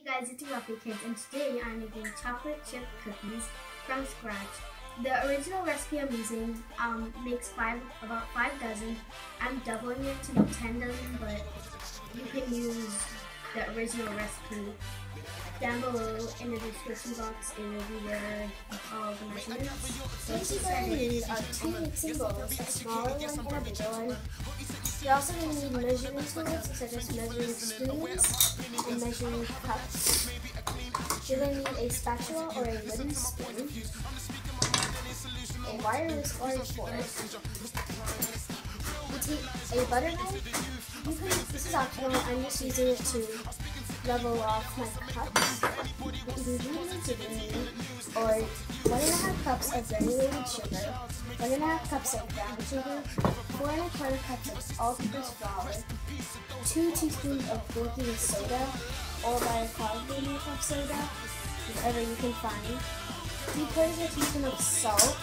Guys, it's Ruffy Kids, and today I'm making chocolate chip cookies from scratch. The original recipe I'm using makes about 5 dozen. I'm doubling it to make 10 dozen, but you can use the original recipe. Down below in the description box, it will be where all the measurements. Basically, all you need are 2 mixing bowls, a smaller one and a bigger one. You're also going to need measuring tools such as measuring spoons and measuring cups. You're going to need a spatula or a wooden spoon, a wire whisk or a fork. You take a butter knife. This is optional. I'm just using it to level off my cups. You can use it or 1.5 cups of granulated sugar, 1.5 cups of brown sugar, 4 1/4 cups of all-purpose flour, 2 teaspoons of baking soda or bicarbonate of soda, whatever you can find, 3/4 teaspoon of salt,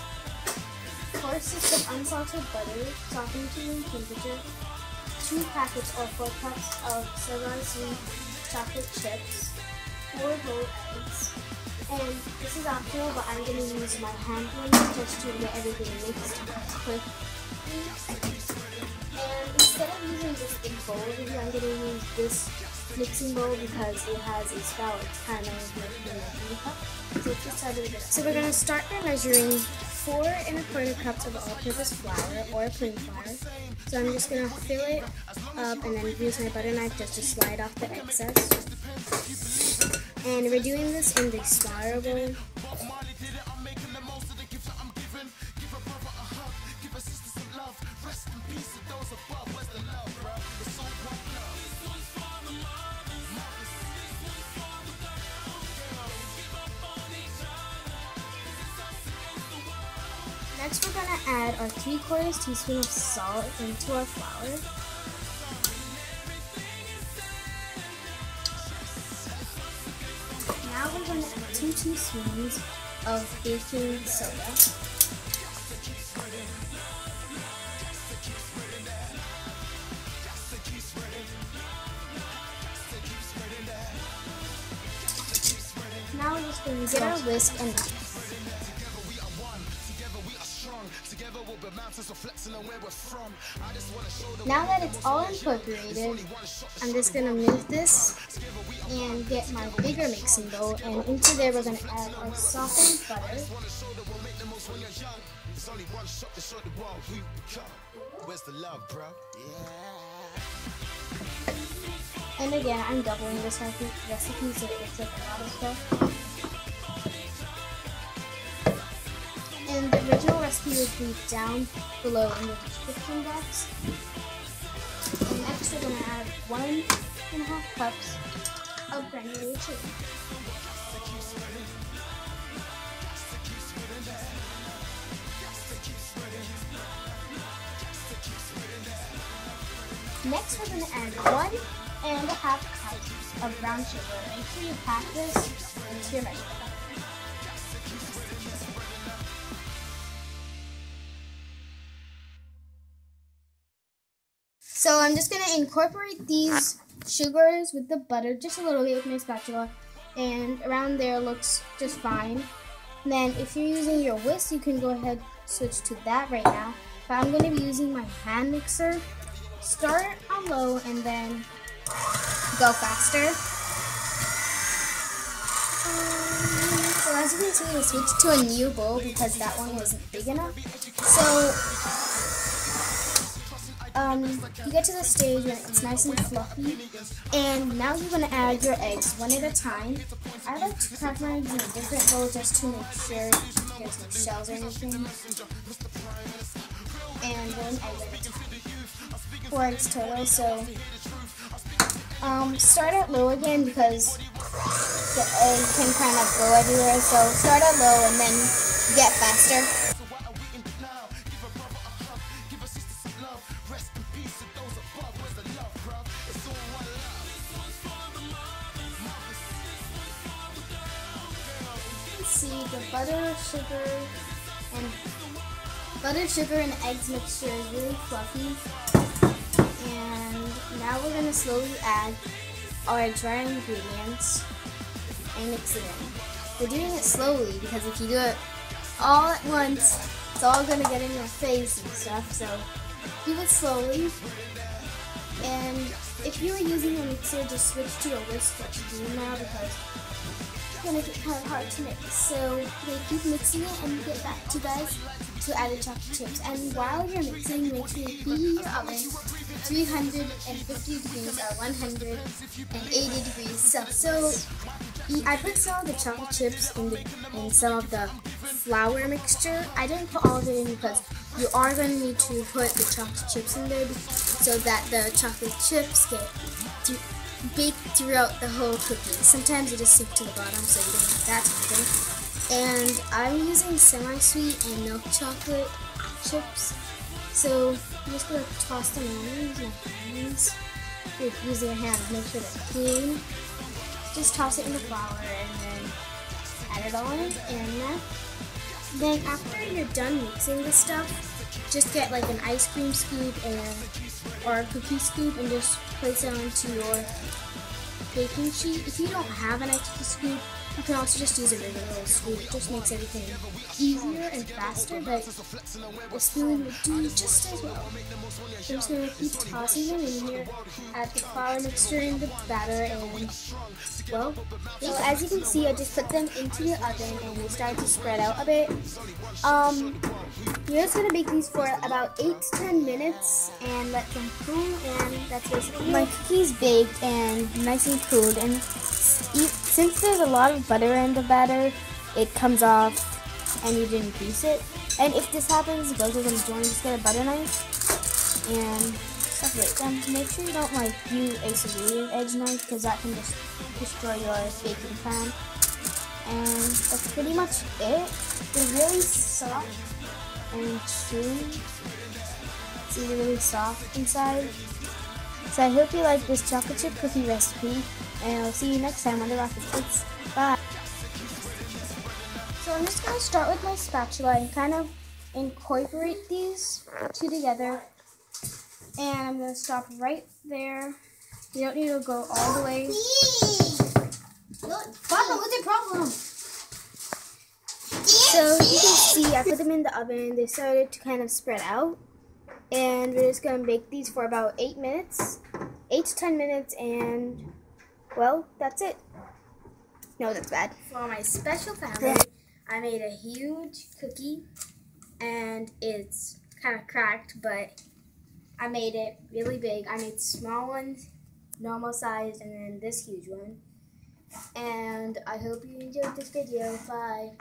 4 sticks of unsalted butter, softened to room temperature, 2 packets or 4 cups of sweet chocolate chips, 4 whole eggs, and this is optional, but I'm going to use my hand blender just to get everything mixed quickly. And instead of using this big bowl over here, I'm going to use this mixing bowl because it has a spout. It's kind of like a cup. So let's get started with it. So we're going to start by measuring 4 1/4 cups of all-purpose flour or plain flour. So I'm just going to fill it up and then use my butter knife just to slide off the excess. And we're doing this in the smaller bowl. Next, we're going to add our 3/4 teaspoon of salt into our flour. Now we're going to add 2 teaspoons of baking soda. Now we're just going to get our whisk and knife. Now that it's all incorporated, I'm just going to move this and get my bigger mixing bowl, and into there we're going to add our softened butter. And again, I'm doubling this recipe so it looks like a lot of stuff. And the original recipe will be down below in the description box. And next we're going to add 1.5 cups of granulated sugar. Next we're going to add 1.5 cups of brown sugar. Make sure you pack this into your measuring cup. So I'm just going to incorporate these sugars with the butter just a little bit with my spatula, and around there looks just fine. And then if you're using your whisk, you can go ahead and switch to that right now. But I'm going to be using my hand mixer. Start on low and then go faster. So as you can see, I switched to a new bowl because that one wasn't big enough. So you get to the stage when it's nice and fluffy, and now you're going to add your eggs one at a time. I like to crack my eggs in a different bowl just to make sure there's no shells or anything. And 1 egg at a time. 4 eggs total, so start at low again because the egg can kind of go everywhere, so start at low and then get faster. See the butter, sugar, and eggs mixture is really fluffy, and now we're going to slowly add our dry ingredients. and mix it in. We're doing it slowly because if you do it all at once, it's all gonna get in your face and stuff, so do it slowly. And if you were using a mixer, just switch to a whisk what you do now because it's gonna get kind of hard to mix. So they keep mixing it and get back to you guys to add the chocolate chips. And while you're mixing, make sure you preheat your oven 350 degrees or 180 degrees Celsius. So I put some of the chocolate chips in some of the flour mixture. I didn't put all of it in because you are going to need to put the chocolate chips in there so that the chocolate chips get baked throughout the whole cookie. Sometimes it just sink to the bottom, so you don't want that to happen. And I'm using semi-sweet and milk chocolate chips. So I'm just going to toss them in with my hands. Using your hand, make sure they're clean. Just toss it in the flour and then add it all in. And then after you're done mixing this stuff, just get like an ice cream scoop or a cookie scoop and just place it onto your baking sheet. If you don't have an ice cream scoop, you can also just use a regular scoop. It just makes everything easier and faster, but the spoon will do just as well. So I'm just going to keep tossing them in here, add the flour mixture in the batter, and well, so as you can see, I just put them into the oven and they started to spread out a bit. You're just going to bake these for about 8 to 10 minutes and let them cool, and that's basically my cookies baked and nice and cooled. And since there's a lot of butter in the batter, it comes off and you didn't grease it. And if this happens, both of them join, just get a butter knife and separate them. Make sure you don't use a serrated edge knife because that can just destroy your baking pan. And that's pretty much it. They're really soft and chewy. See, they're really soft inside. So I hope you like this chocolate chip cookie recipe, and I'll see you next time on the Rocket Kids. Bye! So I'm just going to start with my spatula and kind of incorporate these two together. And I'm going to stop right there. You don't need to go all the way. Papa, what's your problem? So you can see I put them in the oven. They started to kind of spread out. And we're just going to bake these for about 8 minutes. 8 to 10 minutes, and well, that's it. No, that's bad. For my special family, I made a huge cookie, and it's kind of cracked, but I made it really big. I made small ones, normal size, and then this huge one. And I hope you enjoyed this video. Bye.